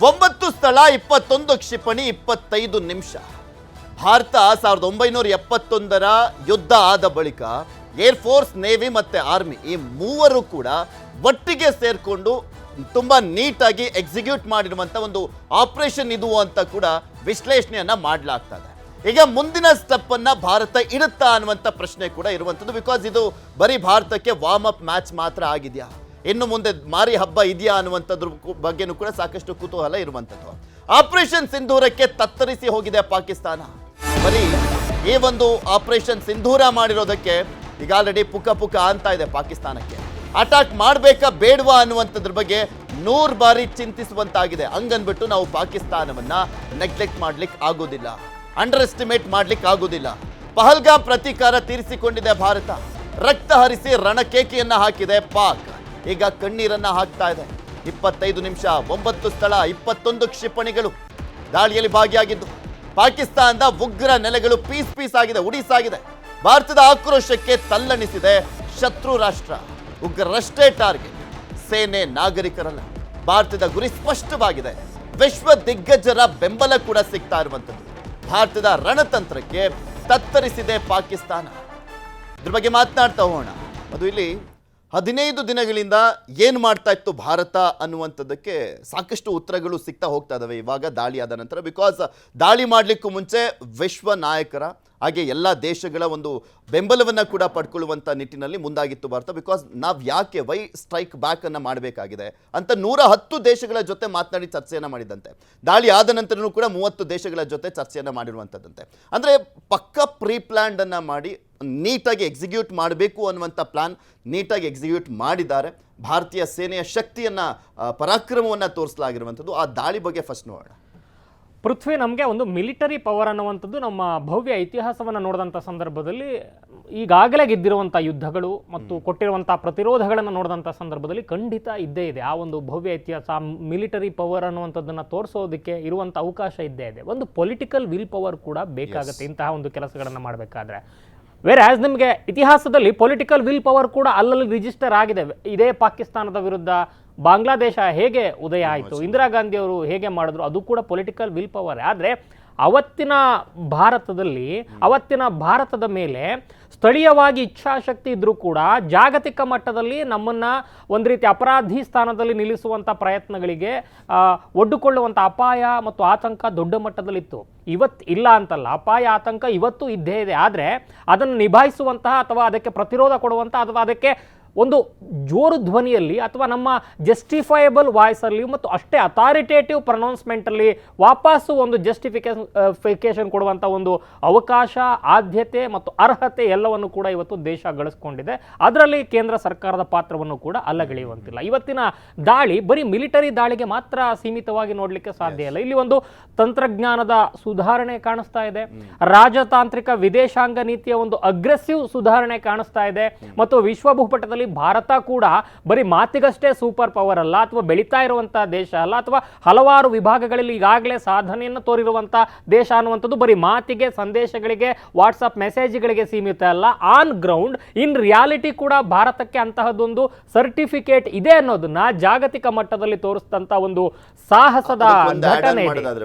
9 ಸ್ಥಳ 21 ಕ್ಷಿಪಣಿ 25 ನಿಮಿಷ. ಭಾರತ 1971ರ ಯುದ್ಧ ಆದ ಬಳಿಕ ಏರ್ ಫೋರ್ಸ್, ನೇವಿ ಮತ್ತೆ ಆರ್ಮಿ ಈ ಮೂವರು ಕೂಡ ಒಟ್ಟಿಗೆ ಸೇರ್ಕೊಂಡು ತುಂಬಾ ನೀಟಾಗಿ ಎಕ್ಸಿಕ್ಯೂಟ್ ಮಾಡಿರುವಂತ ಒಂದು ಆಪರೇಷನ್ ಇದು ಅಂತ ಕೂಡ ವಿಶ್ಲೇಷಣೆಯನ್ನ ಮಾಡಲಾಗ್ತದೆ. ಈಗ ಮುಂದಿನ ಸ್ಟೆಪ್ ಅನ್ನ ಭಾರತ ಇಡುತ್ತಾ ಅನ್ನುವಂಥ ಪ್ರಶ್ನೆ ಕೂಡ ಇರುವಂಥದ್ದು. ಬಿಕಾಸ್ ಇದು ಬರೀ ಭಾರತಕ್ಕೆ ವಾರ್ಮ್ ಅಪ್ ಮ್ಯಾಚ್ ಮಾತ್ರ ಆಗಿದೆಯಾ, ಇನ್ನು ಮುಂದೆ ಮಾರಿ ಹಬ್ಬ ಇದೆಯಾ ಅನ್ನುವಂಥದ್ರ ಬಗ್ಗೆನೂ ಕೂಡ ಸಾಕಷ್ಟು ಕುತೂಹಲ ಇರುವಂಥದ್ದು. ಆಪರೇಷನ್ ಸಿಂಧೂರಕ್ಕೆ ತತ್ತರಿಸಿ ಹೋಗಿದೆ ಪಾಕಿಸ್ತಾನ. ಬರೀ ಈ ಒಂದು ಆಪರೇಷನ್ ಸಿಂಧೂರ ಮಾಡಿರೋದಕ್ಕೆ ಈಗ ಆಲ್ರೆಡಿ ಪುಕ್ಕ ಪುಕ್ಕ ಅಂತ ಇದೆ ಪಾಕಿಸ್ತಾನಕ್ಕೆ. ಅಟ್ಯಾಕ್ ಮಾಡಬೇಕಾ ಬೇಡವಾ ಅನ್ನುವಂಥದ್ರ ಬಗ್ಗೆ 100 ಬಾರಿ ಚಿಂತಿಸುವಂತಾಗಿದೆ. ಹಂಗನ್ಬಿಟ್ಟು ನಾವು ಪಾಕಿಸ್ತಾನವನ್ನ ನೆಗ್ಲೆಕ್ಟ್ ಮಾಡ್ಲಿಕ್ಕೆ ಆಗೋದಿಲ್ಲ, ಅಂಡರ್ ಎಸ್ಟಿಮೇಟ್ ಮಾಡ್ಲಿಕ್ಕೆ ಆಗೋದಿಲ್ಲ. ಪಹಲ್ಗಾಮ್ ಪ್ರತೀಕಾರ ತೀರಿಸಿಕೊಂಡಿದೆ ಭಾರತ. ರಕ್ತ ಹರಿಸಿ ರಣಕೇಕೆಯನ್ನ ಹಾಕಿದೆ ಪಾಕ್. ಈಗ ಕಣ್ಣೀರನ್ನ ಹಾಕ್ತಾ ಇದೆ. 25 ನಿಮಿಷ 9 ಸ್ಥಳ 21 ಕ್ಷಿಪಣಿಗಳು ದಾಳಿಯಲ್ಲಿ ಭಾಗಿಯಾಗಿದ್ದು ಪಾಕಿಸ್ತಾನದ ಉಗ್ರ ನೆಲೆಗಳು ಪೀಸ್ ಪೀಸ್ ಆಗಿದೆ, ಉಡಿಸಾಗಿದೆ. ಭಾರತದ ಆಕ್ರೋಶಕ್ಕೆ ತಲ್ಲಣಿಸಿದೆ ಶತ್ರು ರಾಷ್ಟ್ರ. ಉಗ್ರರಷ್ಟೇ ಟಾರ್ಗೆಟ್, ಸೇನೆ ನಾಗರಿಕರಲ್ಲ. ಭಾರತದ ಗುರಿ ಸ್ಪಷ್ಟವಾಗಿದೆ. ವಿಶ್ವ ದಿಗ್ಗಜರ ಬೆಂಬಲ ಕೂಡ ಸಿಗ್ತಾ ಇರುವಂಥದ್ದು. ಭಾರತದ ರಣತಂತ್ರಕ್ಕೆ ತತ್ತರಿಸಿದೆ ಪಾಕಿಸ್ತಾನ. ಇದ್ರ ಬಗ್ಗೆ ಮಾತನಾಡ್ತಾ ಹೋಗೋಣ. ಅದು ಇಲ್ಲಿ 15 ದಿನಗಳಿಂದ ಏನು ಮಾಡ್ತಾ ಇತ್ತು ಭಾರತ ಅನ್ನುವಂಥದ್ದಕ್ಕೆ ಸಾಕಷ್ಟು ಉತ್ತರಗಳು ಸಿಗ್ತಾ ಹೋಗ್ತಾ ಇದ್ದಾವೆ ಇವಾಗ ದಾಳಿಯಾದ ನಂತರ. ಬಿಕಾಸ್ ದಾಳಿ ಮಾಡಲಿಕ್ಕೂ ಮುಂಚೆ ವಿಶ್ವ ನಾಯಕರ ಹಾಗೆ ಎಲ್ಲ ದೇಶಗಳ ಒಂದು ಬೆಂಬಲವನ್ನು ಕೂಡ ಪಡ್ಕೊಳ್ಳುವಂಥ ನಿಟ್ಟಿನಲ್ಲಿ ಮುಂದಾಗಿತ್ತು ಭಾರತ. ಬಿಕಾಸ್ ನಾವು ಯಾಕೆ ವೈ ಸ್ಟ್ರೈಕ್ ಬ್ಯಾಕ್ ಅನ್ನು ಮಾಡಬೇಕಾಗಿದೆ ಅಂತ 110 ದೇಶಗಳ ಜೊತೆ ಮಾತನಾಡಿ ಚರ್ಚೆಯನ್ನು ಮಾಡಿದಂತೆ. ದಾಳಿ ಆದ ನಂತರನೂ ಕೂಡ 30 ದೇಶಗಳ ಜೊತೆ ಚರ್ಚೆಯನ್ನು ಮಾಡಿರುವಂಥದ್ದಂತೆ. ಅಂದರೆ ಪಕ್ಕ ಪ್ರೀ ಪ್ಲ್ಯಾನ್ಡ್ ಅನ್ನು ಮಾಡಿ ನೀಟಾಗಿ ಎಕ್ಸಿಕ್ಯೂಟ್ ಮಾಡಬೇಕು ಅನ್ನುವಂಥ ಪ್ಲಾನ್ ನೀಟಾಗಿ ಎಕ್ಸಿಕ್ಯೂಟ್ ಮಾಡಿದ್ದಾರೆ. ಭಾರತೀಯ ಸೇನೆಯ ಶಕ್ತಿಯನ್ನು, ಪರಾಕ್ರಮವನ್ನು ತೋರಿಸಲಾಗಿರುವಂಥದ್ದು. ಆ ದಾಳಿ ಬಗ್ಗೆ ಫಸ್ಟ್ ನೋಡೋಣ. ಪೃಥ್ವಿ, ನಮಗೆ ಒಂದು ಮಿಲಿಟರಿ ಪವರ್ ಅನ್ನುವಂಥದ್ದು ನಮ್ಮ ಭವ್ಯ ಇತಿಹಾಸವನ್ನು ನೋಡಿದಂಥ ಸಂದರ್ಭದಲ್ಲಿ, ಈಗಾಗಲೇ ಗೆದ್ದಿರುವಂಥ ಯುದ್ಧಗಳು ಮತ್ತು ಕೊಟ್ಟಿರುವಂಥ ಪ್ರತಿರೋಧಗಳನ್ನು ನೋಡಿದಂಥ ಸಂದರ್ಭದಲ್ಲಿ ಖಂಡಿತ ಇದ್ದೇ ಇದೆ. ಆ ಒಂದು ಭವ್ಯ ಇತಿಹಾಸ, ಮಿಲಿಟರಿ ಪವರ್ ಅನ್ನುವಂಥದ್ದನ್ನು ತೋರಿಸೋದಕ್ಕೆ ಇರುವಂಥ ಅವಕಾಶ ಇದ್ದೇ ಇದೆ. ಒಂದು ಪೊಲಿಟಿಕಲ್ ವಿಲ್ ಪವರ್ ಕೂಡ ಬೇಕಾಗುತ್ತೆ ಇಂತಹ ಒಂದು ಕೆಲಸಗಳನ್ನು ಮಾಡಬೇಕಾದ್ರೆ. ವೇರ್ ಆಸ್ ನಿಮಗೆ ಇತಿಹಾಸದಲ್ಲಿ ಪೊಲಿಟಿಕಲ್ ವಿಲ್ ಪವರ್ ಕೂಡ ಅಲ್ಲಲ್ಲಿ ರಿಜಿಸ್ಟರ್ ಆಗಿದೆ. ಇದೇ ಪಾಕಿಸ್ತಾನದ ವಿರುದ್ಧ ಬಾಂಗ್ಲಾದೇಶ ಹೇಗೆ ಉದಯ ಆಯಿತು, ಇಂದಿರಾ ಗಾಂಧಿ ಅವರು ಹೇಗೆ ಮಾಡಿದ್ರು, ಅದು ಕೂಡ ಪೊಲಿಟಿಕಲ್ ವಿಲ್ ಪವರ್. ಆದರೆ ಅವತ್ತಿನ ಭಾರತದ ಮೇಲೆ ಸ್ಥಳೀಯವಾಗಿ ಇಚ್ಛಾಶಕ್ತಿ ಇದ್ರೂ ಕೂಡ ಜಾಗತಿಕ ಮಟ್ಟದಲ್ಲಿ ನಮ್ಮನ್ನು ಒಂದು ರೀತಿ ಅಪರಾಧಿ ಸ್ಥಾನದಲ್ಲಿ ನಿಲ್ಲಿಸುವಂಥ ಪ್ರಯತ್ನಗಳಿಗೆ ಒಡ್ಡುಕೊಳ್ಳುವಂಥ ಅಪಾಯ ಮತ್ತು ಆತಂಕ ದೊಡ್ಡ ಮಟ್ಟದಲ್ಲಿತ್ತು. ಇವತ್ತು ಇಲ್ಲ ಅಂತಲ್ಲ, ಅಪಾಯ ಆತಂಕ ಇವತ್ತು ಇದ್ದೇ ಇದೆ. ಆದರೆ ಅದನ್ನು ನಿಭಾಯಿಸುವಂತಹ ಅಥವಾ ಅದಕ್ಕೆ ಪ್ರತಿರೋಧ ಕೊಡುವಂಥ ಅಥವಾ ಅದಕ್ಕೆ ಒಂದು ಜೋರು ಧ್ವನಿಯಲ್ಲಿ ಅಥವಾ ನಮ್ಮ ಜಸ್ಟಿಫೈಯಬಲ್ ವಾಯ್ಸಲ್ಲಿ ಮತ್ತು ಅಷ್ಟೇ ಅಥಾರಿಟೇಟಿವ್ ಪ್ರನೌನ್ಸ್ಮೆಂಟಲ್ಲಿ ವಾಪಸ್ಸು ಒಂದು ಜಸ್ಟಿಫಿಕೇಶನ್ ಕೊಡುವಂಥ ಒಂದು ಅವಕಾಶ, ಆದ್ಯತೆ ಮತ್ತು ಅರ್ಹತೆ ಎಲ್ಲವನ್ನು ಕೂಡ ಇವತ್ತು ದೇಶ ಗಳಿಸ್ಕೊಂಡಿದೆ. ಅದರಲ್ಲಿ ಕೇಂದ್ರ ಸರ್ಕಾರದ ಪಾತ್ರವನ್ನು ಕೂಡ ಅಲ್ಲಗೆಳೆಯುವಂತಿಲ್ಲ. ಇವತ್ತಿನ ದಾಳಿ ಬರೀ ಮಿಲಿಟರಿ ದಾಳಿಗೆ ಮಾತ್ರ ಸೀಮಿತವಾಗಿ ನೋಡಲಿಕ್ಕೆ ಸಾಧ್ಯ ಇಲ್ಲ. ಇಲ್ಲಿ ಒಂದು ತಂತ್ರಜ್ಞಾನದ ಸುಧಾರಣೆ ಕಾಣಿಸ್ತಾ ಇದೆ, ರಾಜತಾಂತ್ರಿಕ ವಿದೇಶಾಂಗ ನೀತಿಯ ಒಂದು ಅಗ್ರೆಸಿವ್ ಸುಧಾರಣೆ ಕಾಣಿಸ್ತಾ ಇದೆ ಮತ್ತು ವಿಶ್ವ ಭೂಪಟದಲ್ಲಿ ಭಾರತ ಕೂಡ ಬರೀ ಮಾತಿಗಷ್ಟೇ ಸೂಪರ್ ಪವರ್ ಅಲ್ಲ, ಅಥವಾ ಬೆಳೀತಾ ಇರುವಂತಹ ದೇಶ ಅಲ್ಲ, ಅಥವಾ ಹಲವಾರು ವಿಭಾಗಗಳಲ್ಲಿ ಈಗಾಗಲೇ ಸಾಧನೆಯನ್ನು ತೋರಿರುವಂತಹ ದೇಶ ಅನ್ನುವಂಥದ್ದು ಬರೀ ಮಾತಿಗೆ, ಸಂದೇಶಗಳಿಗೆ, ವಾಟ್ಸಪ್ ಮೆಸೇಜ್ಗಳಿಗೆ ಸೀಮಿತ ಅಲ್ಲ. ಆನ್ ಗ್ರೌಂಡ್ ಇನ್ ರಿಯಾಲಿಟಿ ಕೂಡ ಭಾರತಕ್ಕೆ ಅಂತಹದ್ದೊಂದು ಸರ್ಟಿಫಿಕೇಟ್ ಇದೆ ಅನ್ನೋದನ್ನ ಜಾಗತಿಕ ಮಟ್ಟದಲ್ಲಿ ತೋರಿಸಿದಂತ ಒಂದು ಸಾಹಸದ ಘಟನೆ.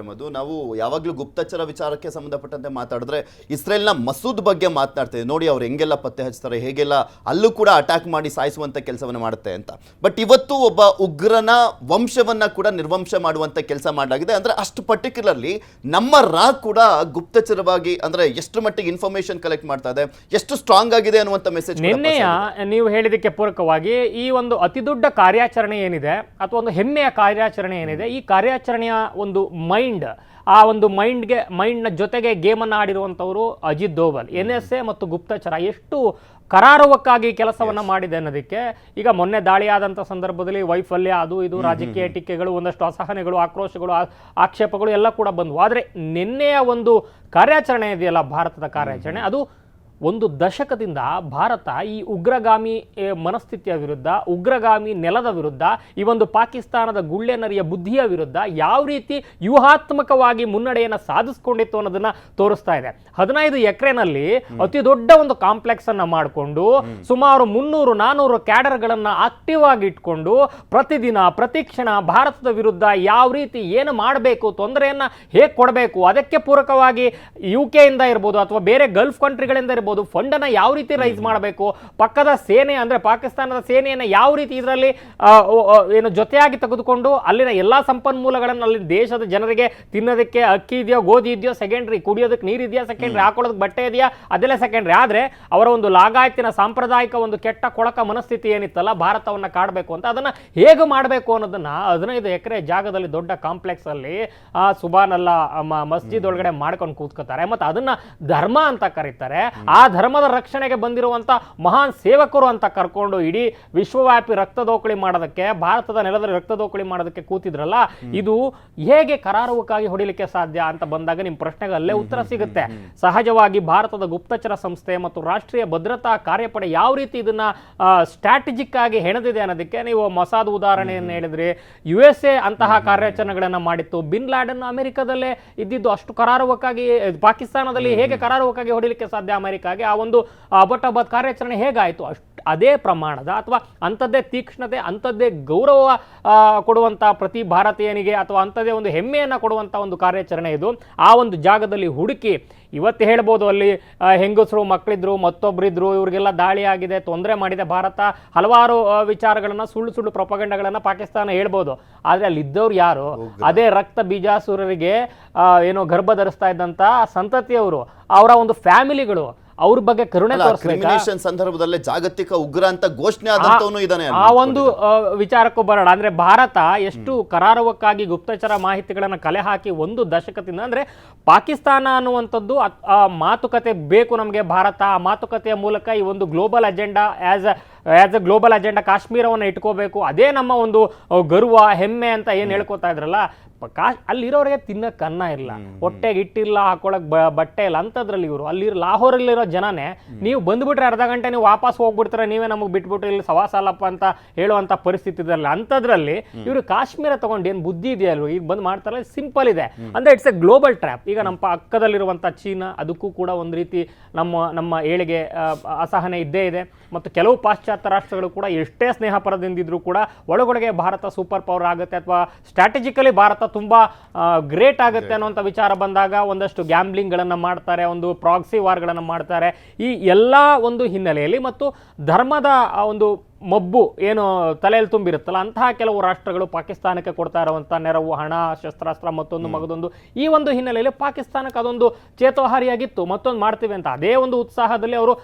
ನಾವು ಯಾವಾಗಲೂ ಗುಪ್ತಚರ ವಿಚಾರಕ್ಕೆ ಸಂಬಂಧಪಟ್ಟಂತೆ ಮಾತಾಡಿದ್ರೆ ಇಸ್ರೇಲ್ನ ಮಸೂದ್ ಬಗ್ಗೆ ಮಾತನಾಡ್ತೇವೆ. ನೋಡಿ ಅವ್ರು ಹೆಂಗೆಲ್ಲ ಪತ್ತೆ ಹಚ್ತಾರೆ, ಹೇಗೆಲ್ಲ ಅಲ್ಲೂ ಕೂಡ ಅಟ್ಯಾಕ್ ಮಾಡಿ ಸಾಯಿಸುವಂತ ಕೆಲಸವನ್ನು ಮಾಡುತ್ತೆ ಅಂತ. ಬಟ್ ಇವತ್ತು ಒಬ್ಬ ಉಗ್ರನ ವಂಶವನ್ನ ಕೂಡ ನಿರ್ವಂಶ ಮಾಡುವಂತ ಕೆಲಸ ಮಾಡಲಾಗಿದೆ. ಅಂದ್ರೆ ಅಷ್ಟು ಪರ್ಟಿಕ್ಯುಲರ್ಲಿ ನಮ್ಮ ರಾ ಕೂಡ ಗುಪ್ತಚರವಾಗಿ ಅಂದ್ರೆ ಎಷ್ಟು ಮಟ್ಟಿಗೆ ಇನ್ಫಾರ್ಮೇಶನ್ ಕಲೆಕ್ಟ್ ಮಾಡ್ತಾ ಇದೆ, ಎಷ್ಟು ಸ್ಟ್ರಾಂಗ್ ಆಗಿದೆ ಅನ್ನುವಂತ ಮೆಸೇಜ್. ನಿನ್ನೆಯ ನೀವು ಹೇಳಿದಕ್ಕೆ ಪೂರಕವಾಗಿ ಈ ಒಂದು ಅತಿ ದೊಡ್ಡ ಕಾರ್ಯಾಚರಣೆ ಏನಿದೆ ಅಥವಾ ಒಂದು ಹೆಮ್ಮೆಯ ಕಾರ್ಯಾಚರಣೆ ಏನಿದೆ, ಈ ಕಾರ್ಯಾಚರಣೆಯ ಒಂದು ಆ ಒಂದು ಮೈಂಡ್ನ ಜೊತೆಗೆ ಗೇಮನ್ನು ಆಡಿರುವಂಥವರು ಅಜಿತ್ ದೋವಲ್, NSA ಮತ್ತು ಗುಪ್ತಚರ ಎಷ್ಟು ಕರಾರುವಕ್ಕಾಗಿ ಕೆಲಸವನ್ನು ಮಾಡಿದೆ ಅನ್ನೋದಕ್ಕೆ ಈಗ ಮೊನ್ನೆ ದಾಳಿಯಾದಂಥ ಸಂದರ್ಭದಲ್ಲಿ ವೈಫಲ್ಯ, ಅದು ಇದು ರಾಜಕೀಯ ಟೀಕೆಗಳು, ಒಂದಷ್ಟು ಅಸಹನೆಗಳು, ಆಕ್ರೋಶಗಳು, ಆಕ್ಷೇಪಗಳು ಎಲ್ಲ ಕೂಡ ಬಂದವು. ಆದರೆ ನಿನ್ನೆಯ ಒಂದು ಕಾರ್ಯಾಚರಣೆ ಇದೆಯಲ್ಲ, ಭಾರತದ ಕಾರ್ಯಾಚರಣೆ, ಅದು ಒಂದು ದಶಕದಿಂದ ಭಾರತ ಈ ಉಗ್ರಗಾಮಿ ಮನಸ್ಥಿತಿಯ ವಿರುದ್ಧ, ಉಗ್ರಗಾಮಿ ನೆಲದ ವಿರುದ್ಧ, ಈ ಒಂದು ಪಾಕಿಸ್ತಾನದ ಗುಳ್ಳೆನರಿಯ ಬುದ್ಧಿಯ ವಿರುದ್ಧ ಯಾವ ರೀತಿ ವ್ಯೂಹಾತ್ಮಕವಾಗಿ ಮುನ್ನಡೆಯನ್ನು ಸಾಧಿಸ್ಕೊಂಡಿತ್ತು ಅನ್ನೋದನ್ನ ತೋರಿಸ್ತಾ ಇದೆ. 15 ಎಕರೆನಲ್ಲಿ ಅತಿ ದೊಡ್ಡ ಒಂದು ಕಾಂಪ್ಲೆಕ್ಸ್ ಅನ್ನ ಮಾಡಿಕೊಂಡು ಸುಮಾರು 300-400 ಕ್ಯಾಡರ್ಗಳನ್ನ ಆಕ್ಟಿವ್ ಆಗಿ ಇಟ್ಕೊಂಡು ಪ್ರತಿದಿನ ಪ್ರತಿಕ್ಷಣ ಭಾರತದ ವಿರುದ್ಧ ಯಾವ ರೀತಿ ಏನು ಮಾಡಬೇಕು, ತೊಂದರೆಯನ್ನ ಹೇಗೆ ಕೊಡಬೇಕು, ಅದಕ್ಕೆ ಪೂರಕವಾಗಿ UK ಇಂದ ಇರ್ಬೋದು ಅಥವಾ ಬೇರೆ ಗಲ್ಫ್ ಕಂಟ್ರಿಗಳಿಂದ ಇರ್ಬೋದು ಫಂಡ್ ಅನ್ನ ಯಾವ ರೀತಿ ರೈಸ್ ಮಾಡಬೇಕು, ಪಕ್ಕದ ಸೇನೆ ಅಂದ್ರೆ ಪಾಕಿಸ್ತಾನದ ಸೇನೆಯನ್ನು ಯಾವ ರೀತಿ ಇದರಲ್ಲಿ ಏನು ಜೊತೆಯಾಗಿ ತೆಗೆದುಕೊಂಡು ಅಲ್ಲಿನ ಎಲ್ಲಾ ಸಂಪನ್ಮೂಲಗಳನ್ನು ಅಲ್ಲಿ ದೇಶದ ಜನರಿಗೆ ತಿನ್ನೋದಕ್ಕೆ ಅಕ್ಕಿ ಇದೆಯೋ, ಗೋಧಿ ಇದೆಯೋ ಸೆಕೆಂಡ್ರಿ, ಕುಡಿಯೋದಕ್ಕೆ ನೀರು ಇದೆಯಾ ಸೆಕೆಂಡ್ರಿ, ಹಾಕೊಳ್ಳೋದಕ್ಕೆ ಬಟ್ಟೆ ಇದೆಯಾ ಅದೆಲ್ಲ ಸೆಕೆಂಡ್ರಿ. ಆದ್ರೆ ಅವರ ಒಂದು ಲಾಗಾಯತಿನ ಸಾಂಪ್ರದಾಯಿಕ ಒಂದು ಕೆಟ್ಟ ಕೊಳಕ ಮನಸ್ಥಿತಿ ಏನಿತ್ತಲ್ಲ ಭಾರತವನ್ನ ಕಾಡಬೇಕು ಅಂತ, ಅದನ್ನ ಹೇಗೆ ಮಾಡಬೇಕು ಅನ್ನೋದನ್ನ 15 ಎಕರೆ ಜಾಗದಲ್ಲಿ ದೊಡ್ಡ ಕಾಂಪ್ಲೆಕ್ಸ್ ಅಲ್ಲಿ ಸುಬಾನಲ್ಲ ಮಸ್ಜಿದ್ ಒಳಗಡೆ ಮಾಡ್ಕೊಂಡು ಕೂತ್ಕೋತಾರೆ. ಮತ್ತೆ ಅದನ್ನ ಧರ್ಮ ಅಂತ ಕರೀತಾರೆ. ಆ ಧರ್ಮದ ರಕ್ಷಣೆಗೆ ಬಂದಿರುವಂತ ಮಹಾನ್ ಸೇವಕರು ಅಂತ ಕರ್ಕೊಂಡು ಇಡೀ ವಿಶ್ವವ್ಯಾಪಿ ರಕ್ತದೋಕಳಿ ಮಾಡೋದಕ್ಕೆ, ಭಾರತದ ನೆಲದಲ್ಲಿ ರಕ್ತದೋಕಳಿ ಮಾಡೋದಕ್ಕೆ ಕೂತಿದ್ರಲ್ಲ, ಇದು ಹೇಗೆ ಕರಾರುವಕ್ಕಾಗಿ ಹೊಡಿಲಿಕ್ಕೆ ಸಾಧ್ಯ ಅಂತ ಬಂದಾಗ ನಿಮ್ಮ ಪ್ರಶ್ನೆಗೆ ಅಲ್ಲೇ ಉತ್ತರ ಸಿಗುತ್ತೆ. ಸಹಜವಾಗಿ ಭಾರತದ ಗುಪ್ತಚರ ಸಂಸ್ಥೆ ಮತ್ತು ರಾಷ್ಟ್ರೀಯ ಭದ್ರತಾ ಕಾರ್ಯಪಡೆ ಯಾವ ರೀತಿ ಇದನ್ನ ಸ್ಟ್ರಾಟಜಿಕ್ ಆಗಿ ಹೆಣೆದಿದೆ ಅನ್ನೋದಕ್ಕೆ ನೀವು ಮೊಸಾದ್ ಉದಾಹರಣೆಯನ್ನು ಹೇಳಿದ್ರಿ. USA ಅಂತಹ ಕಾರ್ಯಾಚರಣೆಗಳನ್ನ ಮಾಡಿತ್ತು. ಬಿನ್ ಲ್ಯಾಡನ್ ಅಮೆರಿಕದಲ್ಲೇ ಇದ್ದಿದ್ದು, ಅಷ್ಟು ಕರಾರುವಕ್ಕಾಗಿ ಪಾಕಿಸ್ತಾನದಲ್ಲಿ ಹೇಗೆ ಕರಾರುವಕ್ಕಾಗಿ ಹೊಡಿಲಿಕ್ಕೆ ಸಾಧ್ಯ ಅಮೆರಿಕಾಗೆ, ಆ ಒಂದು ಅಬಟಾಬಾದ್ ಕಾರ್ಯಾಚರಣೆ ಹೇಗಾಯಿತು, ಅದೇ ಪ್ರಮಾಣದ ಅಥವಾ ಅಂಥದ್ದೇ ತೀಕ್ಷ್ಣತೆ, ಅಂಥದ್ದೇ ಗೌರವ ಕೊಡುವಂಥ ಪ್ರತಿ ಭಾರತೀಯನಿಗೆ ಅಥವಾ ಅಂಥದ್ದೇ ಒಂದು ಹೆಮ್ಮೆಯನ್ನು ಕೊಡುವಂಥ ಒಂದು ಕಾರ್ಯಾಚರಣೆ ಇದು. ಆ ಒಂದು ಜಾಗದಲ್ಲಿ ಹುಡುಕಿ ಇವತ್ತು ಹೇಳ್ಬೋದು ಅಲ್ಲಿ ಹೆಂಗಸರು ಮಕ್ಕಳಿದ್ರು, ಮತ್ತೊಬ್ಬರಿದ್ರು, ಇವ್ರಿಗೆಲ್ಲ ದಾಳಿ ಆಗಿದೆ, ತೊಂದರೆ ಮಾಡಿದೆ ಭಾರತ, ಹಲವಾರು ವಿಚಾರಗಳನ್ನು ಸುಳ್ಳು ಪ್ರೊಪಗಂಡಗಳನ್ನು ಪಾಕಿಸ್ತಾನ ಹೇಳ್ಬೋದು. ಆದರೆ ಅಲ್ಲಿದ್ದವ್ರು ಯಾರು? ಅದೇ ರಕ್ತ ಬೀಜಾಸುರರಿಗೆ ಏನೋ ಗರ್ಭ ಧರಿಸ್ತಾ ಇದ್ದಂಥ ಸಂತತಿಯವರು, ಅವರ ಒಂದು ಫ್ಯಾಮಿಲಿಗಳು, ಅವ್ರ ಬಗ್ಗೆ ಕರುಣೆ ತೋರಿಸಬೇಕು. ಸಂದರ್ಭದಲ್ಲಿ ಜಾಗತಿಕ ಉಗ್ರ ಅಂತ ಘೋಷಣೆ ಆದಂತವನು ಇದ್ದಾನೆ. ಆ ಒಂದು ವಿಚಾರಕ್ಕೂ ಬರೋಣ. ಅಂದ್ರೆ ಭಾರತ ಎಷ್ಟು ಕರಾರುವಕ್ಕಾಗಿ ಗುಪ್ತಚರ ಮಾಹಿತಿಗಳನ್ನ ಕಲೆ ಹಾಕಿ ಒಂದು ದಶಕದಿಂದ, ಅಂದ್ರೆ ಪಾಕಿಸ್ತಾನ ಅನ್ನುವಂಥದ್ದು ಮಾತುಕತೆ ಬೇಕು ನಮಗೆ ಭಾರತ, ಆ ಮಾತುಕತೆಯ ಮೂಲಕ ಈ ಒಂದು global agenda as A global agenda ಕಾಶ್ಮೀರವನ್ನು ಇಟ್ಕೋಬೇಕು, ಅದೇ ನಮ್ಮ ಒಂದು ಗರ್ವ ಹೆಮ್ಮೆ ಅಂತ ಏನು ಹೇಳ್ಕೊತಾ ಇದ್ರಲ್ಲ, ಅಲ್ಲಿರೋರಿಗೆ ತಿನ್ನಕ್ಕೆ ಅನ್ನ ಇಲ್ಲ, ಹೊಟ್ಟೆಗೆ ಇಟ್ಟಿಲ್ಲ, ಹಾಕೊಳಕ್ ಬಟ್ಟೆ ಇಲ್ಲ, ಅಂಥದ್ರಲ್ಲಿ ಇವರು ಅಲ್ಲಿ ಲಾಹೋರಲ್ಲಿರೋ ಜನನೇ ನೀವು ಬಂದ್ಬಿಟ್ರೆ ಅರ್ಧ ಗಂಟೆ ನೀವು ವಾಪಸ್ ಹೋಗ್ಬಿಡ್ತಾರೆ, ನೀವೇ ನಮಗೆ ಬಿಟ್ಬಿಟ್ಟು ಇಲ್ಲಿ ಸವಾಸಲ್ಲಪ್ಪ ಅಂತ ಹೇಳುವಂಥ ಪರಿಸ್ಥಿತಿ ಇದಲ್ಲ. ಅಂಥದ್ರಲ್ಲಿ ಇವರು ಕಾಶ್ಮೀರ ತಗೊಂಡು ಏನು ಬುದ್ಧಿ ಇದೆಯಲ್ವ ಈಗ ಬಂದು ಮಾಡ್ತಾರಲ್ಲ, ಸಿಂಪಲ್ ಇದೆ. ಅಂದ್ರೆ ಇಟ್ಸ್ ಎ ಗ್ಲೋಬಲ್ ಟ್ರ್ಯಾಪ್. ಈಗ ನಮ್ಮ ಪಕ್ಕದಲ್ಲಿರುವಂಥ ಚೀನಾ, ಅದಕ್ಕೂ ಕೂಡ ಒಂದು ರೀತಿ ನಮ್ಮ ಏಳಿಗೆ ಅಸಹನೆ ಇದ್ದೇ ಇದೆ. ಮತ್ತು ಕೆಲವು ಪಾಶ್ಚಾತ್ಯ ರಾಷ್ಟ್ರಗಳು ಕೂಡ ಎಷ್ಟೇ ಸ್ನೇಹ ಪರದಿಂದಿದ್ರು ಕೂಡ ಒಳಗೊಳಗೆ ಭಾರತ ಸೂಪರ್ ಪವರ್ ಆಗುತ್ತೆ ಅಥವಾ ಸ್ಟ್ರಾಟಜಿಕಲಿ ಭಾರತ ತುಂಬಾ ಗ್ರೇಟ್ ಆಗುತ್ತೆ ಅನ್ನುವಂಥ ವಿಚಾರ ಬಂದಾಗ ಒಂದಷ್ಟು ಗ್ಯಾಂಬ್ಲಿಂಗ್ಗಳನ್ನು ಮಾಡ್ತಾರೆ, ಒಂದು ಪ್ರಾಕ್ಸಿ ವಾರ್ಗಳನ್ನು ಮಾಡ್ತಾರೆ. ಈ ಎಲ್ಲ ಒಂದು ಹಿನ್ನೆಲೆಯಲ್ಲಿ ಮತ್ತು ಧರ್ಮದ ಒಂದು ಮಬ್ಬು ಏನು ತಲೆಯಲ್ಲಿ ತುಂಬಿರುತ್ತಲ್ಲ, ಅಂತಹ ಕೆಲವು ರಾಷ್ಟ್ರಗಳು ಪಾಕಿಸ್ತಾನಕ್ಕೆ ಕೊಡ್ತಾ ಇರುವಂಥ ನೆರವು, ಹಣ, ಶಸ್ತ್ರಾಸ್ತ್ರ, ಮತ್ತೊಂದು ಮಗದೊಂದು, ಈ ಒಂದು ಹಿನ್ನೆಲೆಯಲ್ಲಿ ಪಾಕಿಸ್ತಾನಕ್ಕೆ ಅದೊಂದು ಚೇತೋಹಾರಿಯಾಗಿತ್ತು. ಮತ್ತೊಂದು ಮಾಡ್ತೀವಿ ಅಂತ ಅದೇ ಒಂದು ಉತ್ಸಾಹದಲ್ಲಿ ಅವರು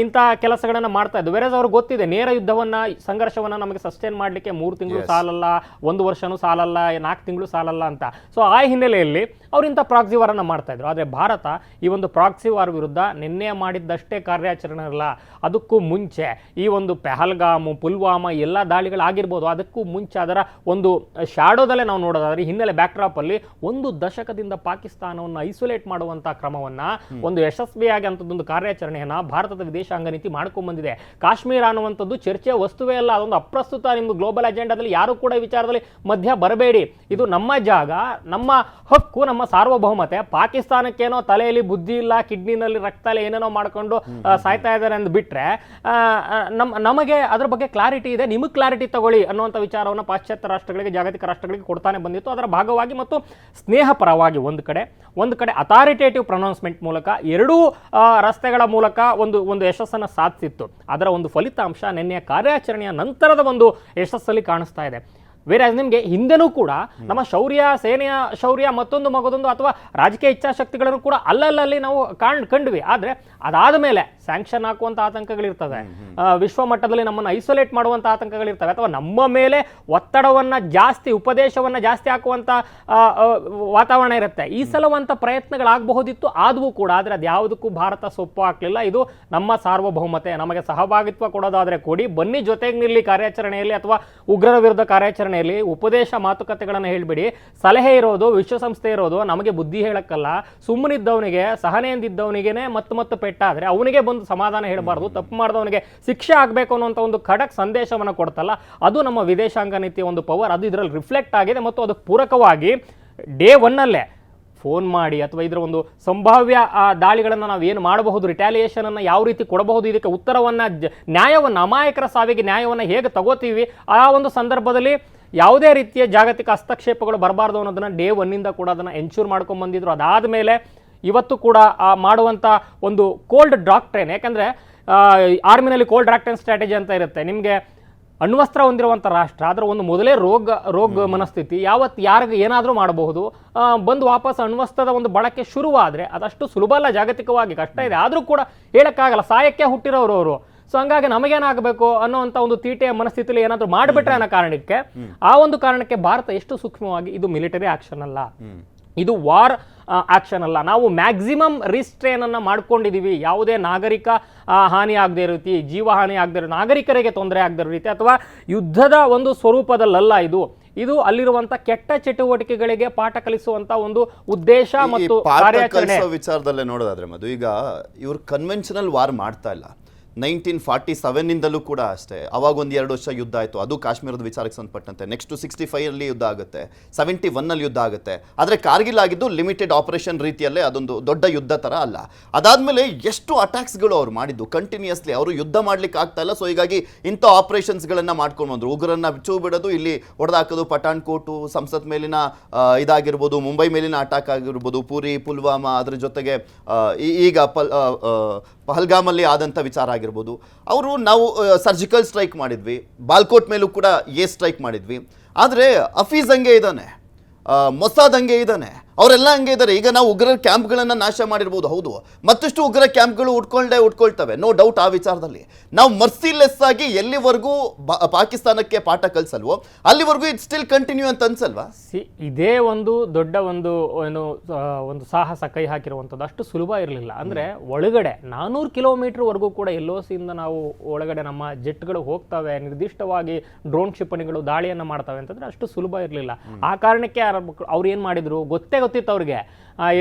ಇಂಥ ಕೆಲಸಗಳನ್ನು ಮಾಡ್ತಾ ಇದ್ದು. ವೇರೆ ಅವ್ರಿಗೆ ಗೊತ್ತಿದೆ ನೇರ ಯುದ್ಧವನ್ನು, ಸಂಘರ್ಷವನ್ನು ನಮಗೆ ಸಸ್ಟೈನ್ ಮಾಡಲಿಕ್ಕೆ 3 ತಿಂಗಳು ಸಾಲಲ್ಲ, 1 ವರ್ಷನೂ ಸಾಲಲ್ಲ, 4 ತಿಂಗಳು ಸಾಲಲ್ಲ ಅಂತ. ಸೊ ಆ ಹಿನ್ನೆಲೆಯಲ್ಲಿ ಅವ್ರು ಇಂಥ ಪ್ರಾಕ್ಸಿ ವಾರನ್ನು ಮಾಡ್ತಾ ಇದ್ರು. ಆದರೆ ಭಾರತ ಈ ಒಂದು ಪ್ರಾಕ್ಸಿ ವಾರ್ ವಿರುದ್ಧ ನಿನ್ನೆ ಮಾಡಿದ್ದಷ್ಟೇ ಕಾರ್ಯಾಚರಣೆ ಅಲ್ಲ, ಅದಕ್ಕೂ ಮುಂಚೆ ಈ ಒಂದು ಪೆಹಲ್ಗಾಮ್, ಪುಲ್ವಾಮಾ ಎಲ್ಲ ದಾಳಿಗಳಾಗಿರ್ಬೋದು, ಅದಕ್ಕೂ ಮುಂಚೆ ಅದರ ಒಂದು ಶಾಡೋದಲ್ಲೇ ನಾವು ನೋಡೋದಾದ್ರೆ ಹಿನ್ನೆಲೆ ಬ್ಯಾಕ್ಡ್ರಾಪ್ ಅಲ್ಲಿ 1 ದಶಕದಿಂದ ಪಾಕಿಸ್ತಾನವನ್ನು ಐಸೋಲೇಟ್ ಮಾಡುವಂತಹ ಕ್ರಮವನ್ನ, ಒಂದು ಯಶಸ್ವಿಯಾಗಿ ಅಂತದೊಂದು ಕಾರ್ಯಾಚರಣೆಯನ್ನ ಭಾರತದ ವಿದೇಶಾಂಗ ನೀತಿ ಮಾಡ್ಕೊಂಡ್ ಬಂದಿದೆ. ಕಾಶ್ಮೀರ ಅನ್ನುವಂಥದ್ದು ಚರ್ಚೆಯ ವಸ್ತುವೇ ಅಲ್ಲ, ಅದೊಂದು ಅಪ್ರಸ್ತುತ. ನಿಮ್ದು ಗ್ಲೋಬಲ್ ಅಜೆಂಡಾದಲ್ಲಿ ಯಾರು ಕೂಡ ವಿಚಾರದಲ್ಲಿ ಮಧ್ಯ ಬರಬೇಡಿ, ಇದು ನಮ್ಮ ಜಾಗ, ನಮ್ಮ ಹಕ್ಕು, ನಮ್ಮ ಸಾರ್ವಭೌಮತೆ. ಪಾಕಿಸ್ತಾನಕ್ಕೇನೋ ತಲೆಯಲ್ಲಿ ಬುದ್ಧಿ ಇಲ್ಲ, ಕಿಡ್ನಿನಲ್ಲಿ ರಕ್ತ ಇಲ್ಲ, ಏನೇನೋ ಮಾಡ್ಕೊಂಡು ಸಾಯ್ತಾ ಇದ್ದಾರೆ ಅಂತ ಬಿಟ್ರೆ ನಮಗೆ ಅದರ ಬಗ್ಗೆ ಕ್ಲಾರಿಟಿ ಇದೆ, ನಿಮಗೆ ಕ್ಲಾರಿಟಿ ತಗೊಳ್ಳಿ ಅನ್ನುವಂಥ ವಿಚಾರವನ್ನು ಪಾಶ್ಚಾತ್ಯ ರಾಷ್ಟ್ರಗಳಿಗೆ, ಜಾಗತಿಕ ರಾಷ್ಟ್ರಗಳಿಗೆ ಕೊಡ್ತಾನೆ ಬಂದಿತ್ತು. ಅದರ ಭಾಗವಾಗಿ ಮತ್ತು ಸ್ನೇಹ ಪರವಾಗಿ ಒಂದು ಕಡೆ ಅಥಾರಿಟೇಟಿವ್ ಪ್ರೊನೌನ್ಸ್ಮೆಂಟ್ ಮೂಲಕ ಎರಡೂ ರಸ್ತೆಗಳ ಮೂಲಕ ಒಂದು ಯಶಸ್ಸನ್ನು ಸಾಧಿಸಿತ್ತು. ಅದರ ಒಂದು ಫಲಿತಾಂಶ ನಿನ್ನೆಯ ಕಾರ್ಯಾಚರಣೆಯ ನಂತರದ ಒಂದು ಯಶಸ್ಸಲ್ಲಿ ಕಾಣಿಸ್ತಾ ಇದೆ. ಬೇರೆ ನಿಮಗೆ ಹಿಂದೆನೂ ಕೂಡ ನಮ್ಮ ಶೌರ್ಯ, ಸೇನೆಯ ಶೌರ್ಯ, ಮತ್ತೊಂದು ಮಗದೊಂದು ಅಥವಾ ರಾಜಕೀಯ ಇಚ್ಛಾಶಕ್ತಿಗಳನ್ನು ಕೂಡ ಅಲ್ಲಲ್ಲಿ ನಾವು ಕಂಡ್ವಿ. ಆದರೆ ಅದಾದ ಮೇಲೆ ಸ್ಯಾಂಕ್ಷನ್ ಹಾಕುವಂಥ ಆತಂಕಗಳಿರ್ತವೆ, ವಿಶ್ವ ಮಟ್ಟದಲ್ಲಿ ನಮ್ಮನ್ನು ಐಸೋಲೇಟ್ ಮಾಡುವಂಥ ಆತಂಕಗಳಿರ್ತವೆ, ಅಥವಾ ನಮ್ಮ ಮೇಲೆ ಒತ್ತಡವನ್ನು ಜಾಸ್ತಿ, ಉಪದೇಶವನ್ನು ಜಾಸ್ತಿ ಹಾಕುವಂಥ ವಾತಾವರಣ ಇರುತ್ತೆ. ಈ ಸಲುವಂಥ ಪ್ರಯತ್ನಗಳಾಗಬಹುದಿತ್ತು, ಆದವು ಕೂಡ. ಆದರೆ ಅದು ಯಾವುದಕ್ಕೂ ಭಾರತ ಸೊಪ್ಪು ಹಾಕಲಿಲ್ಲ. ಇದು ನಮ್ಮ ಸಾರ್ವಭೌಮತೆ, ನಮಗೆ ಸಹಭಾಗಿತ್ವ ಕೊಡೋದಾದರೆ ಕೊಡಿ, ಬನ್ನಿ ಜೊತೆಗೆ ನಿಲ್ಲಿ ಕಾರ್ಯಾಚರಣೆಯಲ್ಲಿ ಅಥವಾ ಉಗ್ರರ ವಿರುದ್ಧ ಕಾರ್ಯಾಚರಣೆ ಉಪದೇಶ ಮಾತುಕತೆಗಳನ್ನು ಹೇಳ್ಬಿಡಿ. ಸಲಹೆ ಇರೋದು ವಿಶ್ವಸಂಸ್ಥೆ ಇರೋದು ನಮಗೆ ಬುದ್ಧಿ ಹೇಳಕ್ಕಲ್ಲ. ಸುಮ್ಮನಿದ್ದವನಿಗೆ, ಸಹನೆಯಿಂದಿದ್ದವನಿಗೇನೆ ಮತ್ತೆ ಪೆಟ್ಟಾದ್ರೆ ಅವನಿಗೆ ಬಂದು ಒಂದು ಸಮಾಧಾನ ಹೇಳಬಾರ್ದು, ತಪ್ಪು ಮಾಡಿದವನಿಗೆ ಶಿಕ್ಷೆ ಆಗಬೇಕು ಅನ್ನೋಂಥ ಒಂದು ಖಡಕ್ ಸಂದೇಶವನ್ನು ಕೊಡ್ತಲ್ಲ, ಅದು ನಮ್ಮ ವಿದೇಶಾಂಗ ನೀತಿಯ ಒಂದು ಪವರ್. ಅದು ಇದರಲ್ಲಿ ರಿಫ್ಲೆಕ್ಟ್ ಆಗಿದೆ. ಮತ್ತು ಅದಕ್ಕೆ ಪೂರಕವಾಗಿ ಡೇ ಒನ್ನಲ್ಲೇ ಫೋನ್ ಮಾಡಿ ಅಥವಾ ಇದರ ಒಂದು ಸಂಭಾವ್ಯ ದಾಳಿಗಳನ್ನು ನಾವು ಏನು ಮಾಡಬಹುದು, ರಿಟ್ಯಾಲಿಯೇಷನನ್ನು ಯಾವ ರೀತಿ ಕೊಡಬಹುದು, ಇದಕ್ಕೆ ಉತ್ತರವನ್ನು, ನ್ಯಾಯವನ್ನು, ಅಮಾಯಕರ ಸಾವಿಗೆ ನ್ಯಾಯವನ್ನು ಹೇಗೆ ತಗೋತೀವಿ, ಆ ಒಂದು ಸಂದರ್ಭದಲ್ಲಿ ಯಾವುದೇ ರೀತಿಯ ಜಾಗತಿಕ ಹಸ್ತಕ್ಷೇಪಗಳು ಬರಬಾರ್ದು ಅನ್ನೋದನ್ನು ಡೇ ಒನ್ನಿಂದ ಕೂಡ ಅದನ್ನು ಎನ್ಶೂರ್ ಮಾಡ್ಕೊಂಡು ಬಂದಿದ್ರು. ಅದಾದ ಮೇಲೆ ಇವತ್ತು ಕೂಡ ಮಾಡುವಂಥ ಒಂದು ಕೋಲ್ಡ್ ಡಾಕ್ಟ್ರೇನ್, ಯಾಕಂದರೆ ಆರ್ಮಿನಲ್ಲಿ ಕೋಲ್ಡ್ ಡಾಕ್ಟ್ರೇನ್ ಸ್ಟ್ರಾಟಜಿ ಅಂತ ಇರುತ್ತೆ. ನಿಮಗೆ ಅಣ್ವಸ್ತ್ರ ಹೊಂದಿರುವಂಥ ರಾಷ್ಟ್ರ, ಅದರ ಒಂದು ಮೊದಲೇ ರೋಗ ಮನಸ್ಥಿತಿ, ಯಾರಿಗೆ ಏನಾದರೂ ಮಾಡಬಹುದು, ಬಂದು ವಾಪಸ್ ಅಣ್ವಸ್ತ್ರದ ಒಂದು ಬಳಕೆ ಶುರುವಾದರೆ ಅದಷ್ಟು ಸುಲಭ ಅಲ್ಲ, ಜಾಗತಿಕವಾಗಿ ಕಷ್ಟ ಇದೆ. ಆದರೂ ಕೂಡ ಹೇಳೋಕ್ಕಾಗಲ್ಲ, ಸಾಯಕ್ಕೆ ಹುಟ್ಟಿರೋರು ಅವರು. ಸೊ ಹಂಗಾಗಿ ನಮಗೇನಾಗಬೇಕು ಅನ್ನೋವಂಥ ಒಂದು ತೀಟೆಯ ಮನಸ್ಥಿತಿಯಲ್ಲಿ ಏನಾದರೂ ಮಾಡಿಬಿಟ್ರೆ ಅನ್ನೋ ಕಾರಣಕ್ಕೆ, ಆ ಒಂದು ಕಾರಣಕ್ಕೆ ಭಾರತ ಎಷ್ಟು ಸೂಕ್ಷ್ಮವಾಗಿ ಇದು ಮಿಲಿಟರಿ ಆಕ್ಷನ್ ಅಲ್ಲ, ಇದು ವಾರ್ ಆಕ್ಷನ್ ಅಲ್ಲ, ನಾವು ಮ್ಯಾಕ್ಸಿಮಮ್ ರಿಸ್ಟ್ರೇನನ್ನು ಮಾಡ್ಕೊಂಡಿದ್ದೀವಿ, ಯಾವುದೇ ನಾಗರಿಕ ಹಾನಿ ಆಗದೆ ಇರೋ ರೀತಿ, ಜೀವ ಹಾನಿ ಆಗದೆ ಇರೋ, ನಾಗರಿಕರಿಗೆ ತೊಂದರೆ ಆಗದೆ ಇರೋ ರೀತಿ, ಅಥವಾ ಯುದ್ಧದ ಒಂದು ಸ್ವರೂಪದಲ್ಲ ಇದು ಅಲ್ಲಿರುವಂತ ಕೆಟ್ಟ ಚಟುವಟಿಕೆಗಳಿಗೆ ಪಾಠ ಕಲಿಸುವಂತ ಒಂದು ಉದ್ದೇಶ ಮತ್ತು ಕಾರ್ಯಾಚರಣೆ ವಿಚಾರದಲ್ಲೇ ನೋಡೋದಾದ್ರೆ ಮಧು, ಈಗ ಇವರು ಕನ್ವೆನ್ಷನಲ್ ವಾರ್ ಮಾಡ್ತಾ ಇಲ್ಲ. 1947 ಕೂಡ ಅಷ್ಟೇ, ಅವಾಗ ಒಂದು 2 ವರ್ಷ ಯುದ್ಧ ಆಯಿತು, ಅದು ಕಾಶ್ಮೀರದ ವಿಚಾರಕ್ಕೆ ಸಂಬಂಧಪಟ್ಟಂತೆ. ನೆಕ್ಸ್ಟ್ 65 ಯುದ್ಧ ಆಗುತ್ತೆ, 71 ಯುದ್ಧ ಆಗುತ್ತೆ. ಆದರೆ ಕಾರ್ಗಿಲ್ ಆಗಿದ್ದು ಲಿಮಿಟೆಡ್ ಆಪರೇಷನ್ ರೀತಿಯಲ್ಲೇ, ಅದೊಂದು ದೊಡ್ಡ ಯುದ್ಧ ಥರ ಅಲ್ಲ. ಅದಾದಮೇಲೆ ಎಷ್ಟು ಅಟ್ಯಾಕ್ಸ್ಗಳು ಅವ್ರು ಮಾಡಿದ್ದು ಕಂಟಿನ್ಯೂಸ್ಲಿ, ಅವರು ಯುದ್ಧ ಮಾಡ್ಲಿಕ್ಕೆ ಆಗ್ತಾ ಇಲ್ಲ. ಸೊ ಹೀಗಾಗಿ ಇಂಥ ಆಪರೇಷನ್ಸ್ಗಳನ್ನು ಮಾಡ್ಕೊಂಡು ಬಂದರು. ಉಗ್ರನ್ನ ಚೂ ಬಿಡೋದು, ಇಲ್ಲಿ ಹೊಡೆದಾಕೋದು, ಪಠಾಣ್ಕೋಟು, ಸಂಸತ್ ಮೇಲಿನ ಇದಾಗಿರ್ಬೋದು, ಮುಂಬೈ ಮೇಲಿನ ಅಟ್ಯಾಕ್ ಆಗಿರ್ಬೋದು, ಪೂರಿ, ಪುಲ್ವಾಮಾ, ಅದ್ರ ಜೊತೆಗೆ ಈಗ ಪಹಲ್ಗಾಮಲ್ಲಿ ಆದಂಥ ವಿಚಾರ ಆಗಿರ್ಬೋದು. ನಾವು ಸರ್ಜಿಕಲ್ ಸ್ಟ್ರೈಕ್ ಮಾಡಿದ್ವಿ, ಬಾಲ್ಕೋಟ್ ಮೇಲೂ ಕೂಡ ಸ್ಟ್ರೈಕ್ ಮಾಡಿದ್ವಿ. ಆದರೆ ಹಫೀಜ್ ಹಂಗೆ ಇದ್ದಾನೆ, ಮೊಸಾದ್ ಹಂಗೆ ಇದ್ದಾನೆ, ಅವರೆಲ್ಲ ಹಂಗೆ ಇದ್ದಾರೆ. ಈಗ ನಾವು ಉಗ್ರರ ಕ್ಯಾಂಪ್ಗಳನ್ನು ನಾಶ ಮಾಡಿರ್ಬೋದು, ಹೌದು, ಮತ್ತಷ್ಟು ಉಗ್ರ ಕ್ಯಾಂಪ್ಗಳು ಉಟ್ಕೊಳ್ತವೆ, ನೋ ಡೌಟ್. ಆ ವಿಚಾರದಲ್ಲಿ ನಾವು ಮರ್ಸಿಲೆಸ್ ಆಗಿ ಎಲ್ಲಿವರೆಗೂ ಪಾಕಿಸ್ತಾನಕ್ಕೆ ಪಾಠ ಕಲಿಸಲ್ವೋ ಅಲ್ಲಿವರೆಗೂ ಇಟ್ ಸ್ಟಿಲ್ ಕಂಟಿನ್ಯೂ ಅಂತ ಅನ್ಸಲ್ವಾ? ಇದೇ ಒಂದು ದೊಡ್ಡ ಒಂದು ಒಂದು ಸಾಹಸ ಕೈ ಹಾಕಿರುವಂಥದ್ದು ಅಷ್ಟು ಸುಲಭ ಇರಲಿಲ್ಲ. ಅಂದರೆ ಒಳಗಡೆ 400 ಕಿಲೋಮೀಟರ್ವರೆಗೂ ಕೂಡ LOCಯಿಂದ ನಾವು ಒಳಗಡೆ ನಮ್ಮ ಜೆಟ್ಗಳು ಹೋಗ್ತವೆ, ನಿರ್ದಿಷ್ಟವಾಗಿ ಡ್ರೋನ್ ಕ್ಷಿಪಣಿಗಳು ದಾಳಿಯನ್ನು ಮಾಡ್ತವೆ ಅಂತಂದರೆ ಅಷ್ಟು ಸುಲಭ ಇರಲಿಲ್ಲ. ಆ ಕಾರಣಕ್ಕೆ ಅವ್ರು ಏನು ಮಾಡಿದರು ಗೊತ್ತಿತ್ತು ಅವ್ರಿಗೆ,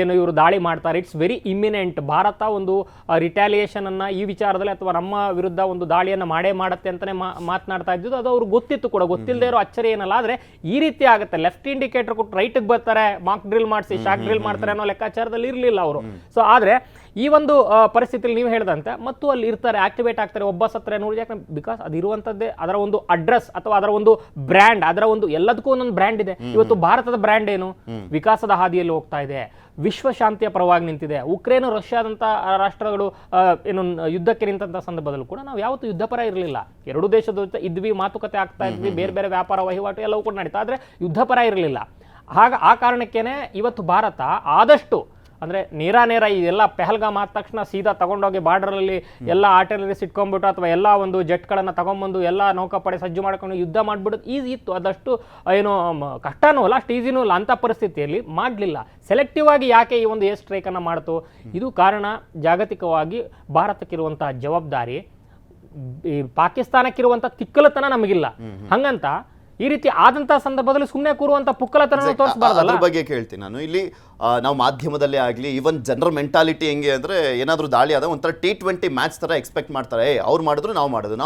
ಏನು ಇವರು ದಾಳಿ ಮಾಡ್ತಾರೆ, ಇಟ್ಸ್ ವೆರಿ ಇಮ್ಮಿನೆಂಟ್. ಭಾರತ ಒಂದು ರಿಟ್ಯಾಲಿಯೇಷನ್ ಅನ್ನ ಈ ವಿಚಾರದಲ್ಲಿ ಅಥವಾ ನಮ್ಮ ವಿರುದ್ಧ ಒಂದು ದಾಳಿಯನ್ನು ಮಾಡುತ್ತೆ ಅಂತಾನೆ ಮಾತನಾಡ್ತಾ ಇದ್ದಿದ್ದು. ಅದು ಅವ್ರಿಗೆ ಗೊತ್ತಿತ್ತು ಕೂಡ, ಗೊತ್ತಿಲ್ಲದೆ ಇರೋ ಅಚ್ಚರಿ ಏನಲ್ಲ. ಆದರೆ ಈ ರೀತಿ ಆಗುತ್ತೆ, ಲೆಫ್ಟ್ ಇಂಡಿಕೇಟರ್ ಕೊಟ್ಟು ರೈಟ್ಗೆ ಬರ್ತಾರೆ, ಮಾಕ್ ಡ್ರಿಲ್ ಮಾಡಿಸಿ ಶಾಕ್ ಡ್ರಿಲ್ ಮಾಡ್ತಾರೆ ಅನ್ನೋ ಲೆಕ್ಕಾಚಾರದಲ್ಲಿ ಇರಲಿಲ್ಲ ಅವರು. ಸೊ ಆದರೆ ಈ ಒಂದು ಪರಿಸ್ಥಿತಿಯಲ್ಲಿ ನೀವು ಹೇಳಿದಂತೆ ಮತ್ತು ಅಲ್ಲಿ ಇರ್ತಾರೆ, ಆಕ್ಟಿವೇಟ್ ಆಗ್ತಾರೆ, ಒಬ್ಬ ಸತ್ತರೆ 100 ಜನ, ಬಿಕಾಸ್ ಅದು ಇರುವಂಥದ್ದೇ ಅದರ ಒಂದು ಅಡ್ರೆಸ್ ಅಥವಾ ಅದರ ಒಂದು ಬ್ರ್ಯಾಂಡ್, ಅದರ ಒಂದು ಎಲ್ಲದಕ್ಕೂ ಒಂದೊಂದು ಬ್ರ್ಯಾಂಡ್ ಇದೆ. ಇವತ್ತು ಭಾರತದ ಬ್ರ್ಯಾಂಡ್ ಏನು? ವಿಕಾಸದ ಹಾದಿಯಲ್ಲಿ ಹೋಗ್ತಾ ಇದೆ, ವಿಶ್ವ ಶಾಂತಿಯ ಪರವಾಗಿ ನಿಂತಿದೆ. ಉಕ್ರೇನ್, ರಷ್ಯಾದಂಥ ರಾಷ್ಟ್ರಗಳು ಏನು ಯುದ್ಧಕ್ಕೆ ನಿಂತಹ ಸಂದರ್ಭದಲ್ಲೂ ಕೂಡ ನಾವು ಯಾವತ್ತೂ ಯುದ್ಧ ಪರ ಇರಲಿಲ್ಲ. ಎರಡು ದೇಶದ ಜೊತೆ ಇದ್ವಿ, ಮಾತುಕತೆ ಆಗ್ತಾ ಇದ್ವಿ, ಬೇರೆ ಬೇರೆ ವ್ಯಾಪಾರ ವಹಿವಾಟು ಎಲ್ಲವೂ ಕೂಡ ನಡೀತಾ, ಆದರೆ ಯುದ್ಧ ಪರ ಇರಲಿಲ್ಲ. ಆ ಕಾರಣಕ್ಕೇನೆ ಇವತ್ತು ಭಾರತ ಆದಷ್ಟು ಅಂದರೆ ನೇರ ಇದೆಲ್ಲ ಪೆಹಲ್ಗಾಮ್ ಆದ ತಕ್ಷಣ ಸೀದಾ ತಗೊಂಡೋಗಿ ಬಾರ್ಡರಲ್ಲಿ ಎಲ್ಲ ಆರ್ಟಿಲರೀಸ್ ಇಟ್ಕೊಂಡ್ಬಿಟ್ಟು ಅಥವಾ ಎಲ್ಲ ಒಂದು ಜೆಟ್ಗಳನ್ನು ತಗೊಂಡ್ಬಂದು ಎಲ್ಲ ನೌಕಾಪಡೆ ಸಜ್ಜು ಮಾಡ್ಕೊಂಡು ಯುದ್ಧ ಮಾಡಿಬಿಡೋದು ಈಸಿ ಇತ್ತು. ಅದಷ್ಟು ಏನು ಕಷ್ಟನೂ ಅಲ್ಲ, ಅಷ್ಟು ಈಸಿನೂ ಇಲ್ಲ. ಅಂಥ ಪರಿಸ್ಥಿತಿಯಲ್ಲಿ ಮಾಡಲಿಲ್ಲ. ಸೆಲೆಕ್ಟಿವ್ ಆಗಿ ಯಾಕೆ ಈ ಒಂದು ಏರ್ ಸ್ಟ್ರೈಕನ್ನು ಮಾಡ್ತು? ಇದು ಕಾರಣ ಜಾಗತಿಕವಾಗಿ ಭಾರತಕ್ಕಿರುವಂಥ ಜವಾಬ್ದಾರಿ, ಈ ಪಾಕಿಸ್ತಾನಕ್ಕಿರುವಂಥ ತಿಕ್ಕಲತನ ನಮಗಿಲ್ಲ. ಹಂಗಂತ ಈ ರೀತಿ ಆದಂತ ಸಂದರ್ಭದಲ್ಲಿ ಸುಮ್ಮನೆ ಕೂರುವಂತ ಪುಕ್ಕಲತನ ತೋರಿಸಬಾರ್ದಲ್ಲ. ಅದ್ರ ಬಗ್ಗೆ ಕೇಳ್ತೀನಿ ನಾನು. ಇಲ್ಲಿ ನಾವು ಮಾಧ್ಯಮದಲ್ಲೇ ಆಗಲಿ, ಈವನ್ ಜನರ ಮೆಂಟಾಲಿಟಿ ಹೆಂಗೆ ಅಂದರೆ, ಏನಾದರೂ ದಾಳಿ ಆದ ಒಂಥರ T20 ಮ್ಯಾಚ್ ಥರ ಎಕ್ಸ್ಪೆಕ್ಟ್ ಮಾಡ್ತಾರೆ. ಅವ್ರು ಮಾಡಿದ್ರು ನಾವು ಮಾಡೋದು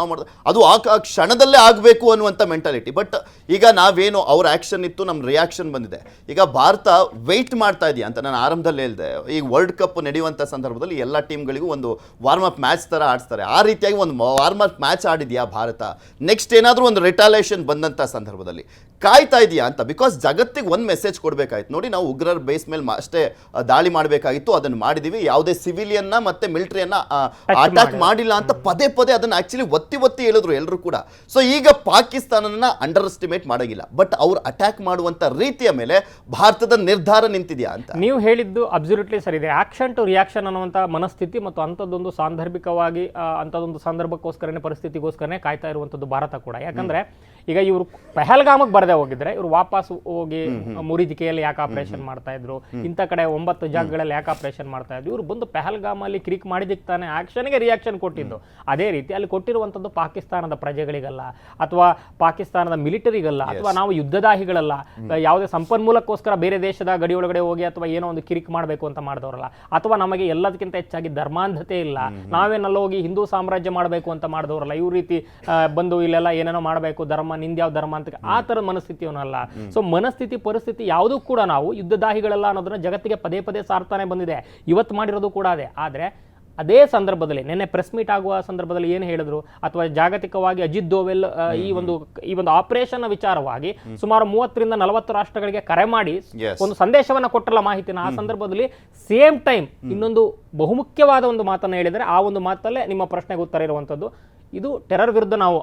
ಅದು ಆ ಕ್ಷಣದಲ್ಲೇ ಆಗಬೇಕು ಅನ್ನುವಂಥ ಮೆಂಟಾಲಿಟಿ. ಬಟ್ ಈಗ ನಾವೇನು ಅವ್ರ ಆ್ಯಕ್ಷನ್ ಇತ್ತು, ನಮ್ಮ ರಿಯಾಕ್ಷನ್ ಬಂದಿದೆ. ಈಗ ಭಾರತ ವೆಯ್ಟ್ ಮಾಡ್ತಾ ಇದೆಯಾ ಅಂತ ನಾನು ಆರಂಭದಲ್ಲಿ ಹೇಳಿದೆ. ಈಗ ವರ್ಲ್ಡ್ ಕಪ್ ನಡೆಯುವಂಥ ಸಂದರ್ಭದಲ್ಲಿ ಎಲ್ಲ ಟೀಮ್ಗಳಿಗೂ ಒಂದು ವಾರ್ಮ್ ಅಪ್ ಮ್ಯಾಚ್ ಥರ ಆಡಿಸ್ತಾರೆ. ಆ ರೀತಿಯಾಗಿ ಒಂದು ವಾರ್ಮ್ ಅಪ್ ಮ್ಯಾಚ್ ಆಡಿದೆಯಾ ಭಾರತ? ನೆಕ್ಸ್ಟ್ ಏನಾದರೂ ಒಂದು ರಿಟಾಲೇಷನ್ ಬಂದಂಥ ಸಂದರ್ಭದಲ್ಲಿ ಕಾಯ್ತಾ ಇದೆಯಾ ಅಂತ? ಬಿಕಾಸ್ ಜಗತ್ತಿಗೆ ಒಂದು ಮೆಸೇಜ್ ಕೊಡಬೇಕಾಯ್ತು. ನೋಡಿ, ನಾವು ಉಗ್ರರ ಬೇಸ್ ಮೇಲೆ ಅಷ್ಟೇ ದಾಳಿ ಮಾಡಬೇಕಾಗಿತ್ತು, ಅದನ್ನು ಮಾಡಿದೀವಿ. ಯಾವುದೇ ಸಿವಿಲಿಯನ್ನ ಮತ್ತೆ ಮಿಲಿಟರಿಯನ್ನ ಅಟ್ಯಾಕ್ ಮಾಡಿಲ್ಲ ಅಂತ ಪದೇ ಅದನ್ನ ಆಕ್ಚುಲಿ ಒತ್ತಿ ಹೇಳಿದ್ರು ಎಲ್ಲರೂ ಕೂಡ. ಸೊ ಈಗ ಪಾಕಿಸ್ತಾನನ ಅಂಡರ್ ಎಸ್ಟಿಮೇಟ್ ಮಾಡೋಗಿಲ್ಲ, ಬಟ್ ಅವ್ರು ಅಟ್ಯಾಕ್ ಮಾಡುವಂತ ರೀತಿಯ ಮೇಲೆ ಭಾರತದ ನಿರ್ಧಾರ ನಿಂತಿದೆಯಾ ಅಂತ ನೀವು ಹೇಳಿದ್ದು ಅಬ್ಸಲ್ಯೂಟ್ಲಿ ಸರಿ ಇದೆ. ಆಕ್ಷನ್ ಟು ರಿಯಾಕ್ಷನ್ ಅನ್ನುವಂಥ ಮನಸ್ಥಿತಿ ಮತ್ತು ಅಂಥದ್ದೊಂದು ಸಾಂದರ್ಭಿಕವಾಗಿ ಅಂಥದ್ದೊಂದು ಸಂದರ್ಭಕ್ಕೋಸ್ಕರನೇ, ಪರಿಸ್ಥಿತಿಗೋಸ್ಕರನೇ ಕಾಯ್ತಾ ಇರುವಂಥದ್ದು ಭಾರತ ಕೂಡ. ಯಾಕಂದ್ರೆ ಈಗ ಇವರು ಪಹಲ್ಗಾಮಕ್ಕೆ ಬರದೆ ಹೋಗಿದ್ರೆ ಇವರು ವಾಪಸ್ ಹೋಗಿ ಮುರಿದಿಕೆಯಲ್ಲಿ ಯಾಕೆ ಆಪರೇಷನ್ ಮಾಡ್ತಾ ಇದ್ರು, ಇಂಥ ಕಡೆ 9 ಜಾಗಗಳಲ್ಲಿ ಯಾಕೆ ಆಪರೇಷನ್ ಮಾಡ್ತಾ ಇದ್ರು, ಇವರು ಬಂದು ಪಹಲ್ಗಾಮಲ್ಲಿ ಕ್ಲಿಕ್ ಮಾಡಿದಕ್ಕೆ ತಾನೆ ಆಕ್ಷನ್ಗೆ ರಿಯಾಕ್ಷನ್ ಕೊಟ್ಟಿದ್ದು. ಅದೇ ರೀತಿ ಅಲ್ಲಿ ಕೊಟ್ಟಿರುವಂಥದ್ದು ಪಾಕಿಸ್ತಾನದ ಪ್ರಜೆಗಳಿಗಲ್ಲ, ಅಥವಾ ಪಾಕಿಸ್ತಾನದ ಮಿಲಿಟರಿಗಲ್ಲ, ಅಥವಾ ನಾವು ಯುದ್ಧದಾಹಿಗಳಲ್ಲ, ಯಾವುದೇ ಸಂಪನ್ಮೂಲಕ್ಕೋಸ್ಕರ ಬೇರೆ ದೇಶದ ಗಡಿ ಒಳಗಡೆ ಹೋಗಿ ಅಥವಾ ಏನೋ ಒಂದು ಕಿರಿಕ್ ಮಾಡಬೇಕು ಅಂತ ಮಾಡಿದವರಲ್ಲ, ಅಥವಾ ನಮಗೆ ಎಲ್ಲದಕ್ಕಿಂತ ಹೆಚ್ಚಾಗಿ ಧರ್ಮಾಂಧತೆ ಇಲ್ಲ, ನಾವೇನೆಲ್ಲ ಹೋಗಿ ಹಿಂದೂ ಸಾಮ್ರಾಜ್ಯ ಮಾಡಬೇಕು ಅಂತ ಮಾಡಿದವರಲ್ಲ, ಇವ್ರ ರೀತಿ ಬಂದು ಇಲ್ಲೆಲ್ಲ ಏನೇನೋ ಮಾಡಬೇಕು, ಧರ್ಮ ನಿಂದ್ಯಾವ ಧರ್ಮ ಅಂತ ಆ ಥರದ ಮನಸ್ಥಿತಿಯವನ್ನಲ್ಲ. ಸೊ ಮನಸ್ಥಿತಿ ಪರಿಸ್ಥಿತಿ ಯಾವುದೂ ಕೂಡ ನಾವು ಯುದ್ಧದಾಹಿಗಳಲ್ಲ ಅನ್ನೋದನ್ನ ಜಗತ್ತಿಗೆ ಪದೇ ಪದೇ ಸಾರ್ತಾನೆ ಬಂದಿದೆ. ಇವತ್ತು ಮಾಡಿರೋದು ಕೂಡ ಅದೇ. ಆದರೆ ಅದೇ ಸಂದರ್ಭದಲ್ಲಿ ನಿನ್ನೆ ಪ್ರೆಸ್ ಮೀಟ್ ಆಗುವ ಸಂದರ್ಭದಲ್ಲಿ ಏನು ಹೇಳಿದ್ರು, ಅಥವಾ ಜಾಗತಿಕವಾಗಿ ಅಜಿತ್ ದೋವೆಲ್ ಈ ಒಂದು ಆಪರೇಷನ್ ವಿಚಾರವಾಗಿ ಸುಮಾರು 30 ರಿಂದ 40 ರಾಷ್ಟ್ರಗಳಿಗೆ ಕರೆ ಮಾಡಿ ಒಂದು ಸಂದೇಶವನ್ನ ಕೊಟ್ಟಲ್ಲ ಮಾಹಿತಿನ. ಆ ಸಂದರ್ಭದಲ್ಲಿ ಸೇಮ್ ಟೈಮ್ ಇನ್ನೊಂದು ಬಹುಮುಖ್ಯವಾದ ಒಂದು ಮಾತನ್ನ ಹೇಳಿದರೆ, ಆ ಒಂದು ಮಾತಲ್ಲೇ ನಿಮ್ಮ ಪ್ರಶ್ನೆಗೆ ಉತ್ತರ ಇರುವಂತದ್ದು, ಇದು ಟೆರರ್ ವಿರುದ್ಧ ನಾವು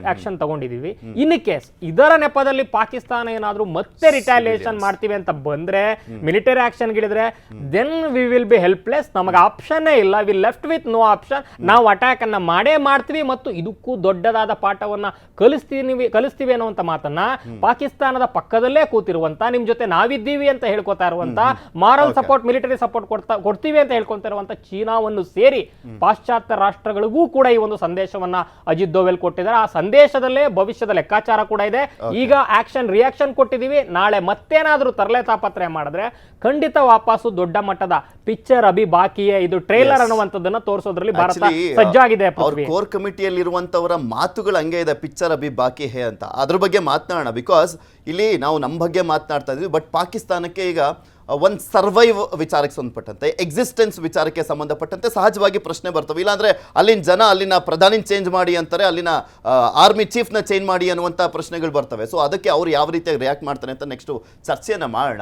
ಆಕ್ಷನ್ ತಗೊಂಡಿದೀವಿ. ಇನ್ ಕೇಸ್ ಇದರ ನೆಪದಲ್ಲಿ ಪಾಕಿಸ್ತಾನ ಏನಾದ್ರೂ ಮತ್ತೆ ರಿಟಾಲಿಯೇಷನ್ ಮಾಡ್ತೀವಿ ಅಂತ ಬಂದ್ರೆ, ಮಿಲಿಟರಿ ಆಕ್ಷನ್ ಗಿಳಿದ್ರೆ, then we will be helpless. ನಮಗೆ ಆಪ್ಷನ್ನೇ ಇಲ್ಲ, we left with no option. ನಾವು ಅಟ್ಯಾಕ್ ಅನ್ನ ಮಾಡೇ ಮಾಡ್ತೀವಿ ಮತ್ತು ಇದಕ್ಕೂ ದೊಡ್ಡದಾದ ಪಾಠವನ್ನ ಕಲಿಸ್ತೀವಿ ಅನ್ನುವಂತ ಮಾತನ್ನ ಪಾಕಿಸ್ತಾನದ ಪಕ್ಕದಲ್ಲೇ ಕೂತಿರುವಂತ, ನಿಮ್ ಜೊತೆ ನಾವಿದ್ದೀವಿ ಅಂತ ಹೇಳ್ಕೊತಾ ಇರುವಂತ, ಮಾರಲ್ ಸಪೋರ್ಟ್ ಮಿಲಿಟರಿ ಸಪೋರ್ಟ್ ಕೊಡ್ತೀವಿ ಅಂತ ಹೇಳ್ಕೊತಾ ಇರುವಂತ ಚೀನಾವನ್ನು ಸೇರಿ ಪಾಶ್ಚಾತ್ಯ ರಾಷ್ಟ್ರಗಳಿಗೂ ಕೂಡ ಈ ಒಂದು ಸಂದೇಶವನ್ನ ಅಜಿತ್ ದೋವೆಲ್ ಕೊಟ್ಟಿದ್ದಾರೆ. ಆ ಸಂದೇಶದಲ್ಲೇ ಭವಿಷ್ಯದ ಲೆಕ್ಕಾಚಾರ ಕೂಡ ಇದೆ. ಈಗ ಆಕ್ಷನ್ ರಿಯಾಕ್ಷನ್ ಕೊಟ್ಟಿದೀವಿ, ನಾಳೆ ಮತ್ತೇನಾದ್ರೂ ತರಲೆ ತಾಪತ್ರೆ ಮಾಡಿದ್ರೆ ಖಂಡಿತ ವಾಪಸ್ಸು ದೊಡ್ಡ ಮಟ್ಟದ ಪಿಕ್ಚರ್ ಅಭಿ ಬಾಕಿಯೇ, ಇದು ಟ್ರೇಲರ್ ಅನ್ನುವಂಥದ್ದನ್ನ ತೋರಿಸೋದ್ರಲ್ಲಿ ಭಾರತ ಸಜ್ಜಾಗಿದೆ. ಕೋರ್ ಕಮಿಟಿಯಲ್ಲಿ ಇರುವಂತವರ ಮಾತುಗಳು ಹಂಗೆ ಇದೆ, ಪಿಕ್ಚರ್ ಅಭಿ ಬಾಕಿ ಹೇ ಅಂತ. ಅದ್ರ ಬಗ್ಗೆ ಮಾತನಾಡೋಣ. ಬಿಕಾಸ್ ಇಲ್ಲಿ ನಾವು ನಮ್ಮ ಬಗ್ಗೆ ಮಾತನಾಡ್ತಾ ಇದ್ವಿ, ಬಟ್ ಪಾಕಿಸ್ತಾನಕ್ಕೆ ಈಗ ಒಂದು ಸರ್ವೈವ್ ವಿಚಾರಕ್ಕೆ ಸಂಬಂಧಪಟ್ಟಂತೆ, ಎಕ್ಸಿಸ್ಟೆನ್ಸ್ ವಿಚಾರಕ್ಕೆ ಸಂಬಂಧಪಟ್ಟಂತೆ ಸಹಜವಾಗಿ ಪ್ರಶ್ನೆ ಬರ್ತವೆ. ಇಲ್ಲಾಂದ್ರೆ ಅಲ್ಲಿನ ಜನ ಅಲ್ಲಿನ ಪ್ರಧಾನಿ ಚೇಂಜ್ ಮಾಡಿ ಅಂತಾರೆ, ಅಲ್ಲಿನ ಆರ್ಮಿ ಚೀಫ್ನ ಚೇಂಜ್ ಮಾಡಿ ಅನ್ನುವಂಥ ಪ್ರಶ್ನೆಗಳು ಬರ್ತವೆ. ಸೊ ಅದಕ್ಕೆ ಅವ್ರು ಯಾವ ರೀತಿಯಾಗಿ ರಿಯಾಕ್ಟ್ ಮಾಡ್ತಾರೆ ಅಂತ ನೆಕ್ಸ್ಟ್ ಚರ್ಚೆಯನ್ನು ಮಾಡೋಣ.